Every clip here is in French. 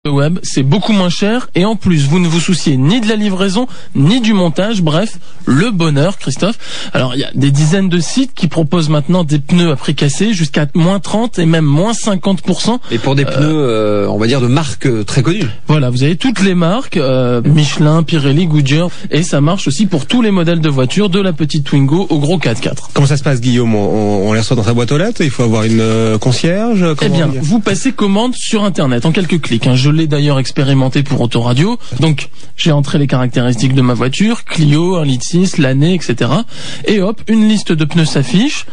Le web, c'est beaucoup moins cher et en plus, vous ne vous souciez ni de la livraison, ni du montage. Bref, le bonheur, Christophe. Alors, il y a des dizaines de sites qui proposent maintenant des pneus à prix cassé jusqu'à moins 30 et même moins 50%. Et pour des pneus, on va dire de marques très connues. Voilà, vous avez toutes les marques, Michelin, Pirelli, Goodyear, et ça marche aussi pour tous les modèles de voitures, de la petite Twingo au gros 4x4. Comment ça se passe, Guillaume? On les reçoit dans sa boîte aux lettres? Il faut avoir une concierge? Eh bien, vous passez commande sur Internet en quelques clics. Je l'ai d'ailleurs expérimenté pour Autoradio. Donc, j'ai entré les caractéristiques de ma voiture, Clio, 1,6 litre, l'année, etc. Et hop, une liste de pneus s'affiche.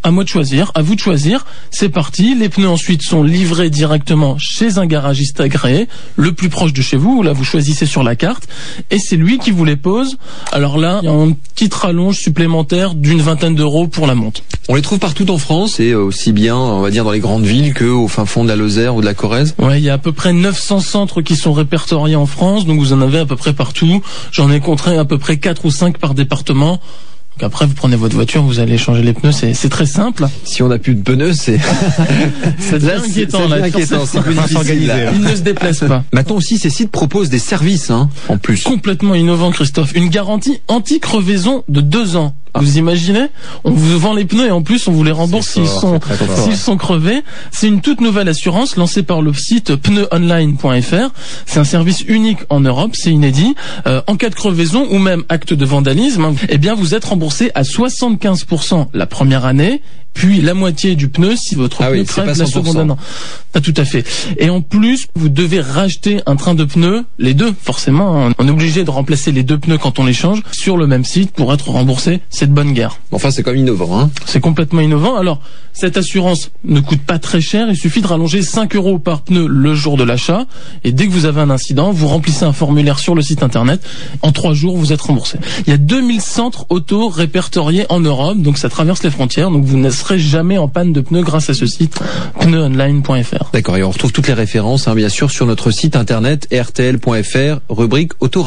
À moi de choisir, à vous de choisir. C'est parti. Les pneus ensuite sont livrés directement chez un garagiste agréé, le plus proche de chez vous. Là, vous choisissez sur la carte. Et c'est lui qui vous les pose. Alors là, il y a une petite rallonge supplémentaire d'une vingtaine d'euros pour la monte. On les trouve partout en France et aussi bien, on va dire, dans les grandes villes qu'au fin fond de la Lozère ou de la Corrèze. Ouais, il y a à peu près 900 centres qui sont répertoriés en France, donc vous en avez à peu près partout. J'en ai compté à peu près 4 ou 5 par département. Donc après, vous prenez votre voiture, vous allez changer les pneus, c'est très simple. Si on n'a plus de pneus, c'est inquiétant. C'est plus difficile. Ils ne se déplacent pas. Maintenant aussi, ces sites proposent des services, en plus. Complètement innovant, Christophe. Une garantie anti-crevaison de 2 ans. Vous imaginez? On vous vend les pneus et en plus on vous les rembourse s'ils sont crevés. C'est une toute nouvelle assurance lancée par le site pneuonline.fr. C'est un service unique en Europe, c'est inédit. En cas de crevaison ou même acte de vandalisme, eh bien vous êtes remboursé à 75% la première année, puis la moitié du pneu si votre pneu crève la seconde année. Pas tout à fait. Et en plus, vous devez racheter un train de pneus, les deux, forcément. On est obligé de remplacer les 2 pneus quand on les change sur le même site pour être remboursé. C'est de bonne guerre. Enfin, c'est quand même innovant, C'est complètement innovant. Alors, cette assurance ne coûte pas très cher. Il suffit de rallonger 5 € par pneu le jour de l'achat. Et dès que vous avez un incident, vous remplissez un formulaire sur le site internet. En 3 jours, vous êtes remboursé. Il y a 2000 centres auto répertoriés en Europe. Donc, ça traverse les frontières. Donc, vous ne serez jamais en panne de pneus grâce à ce site pneuonline.fr. D'accord. Et on retrouve toutes les références, bien sûr, sur notre site internet rtl.fr, rubrique auto.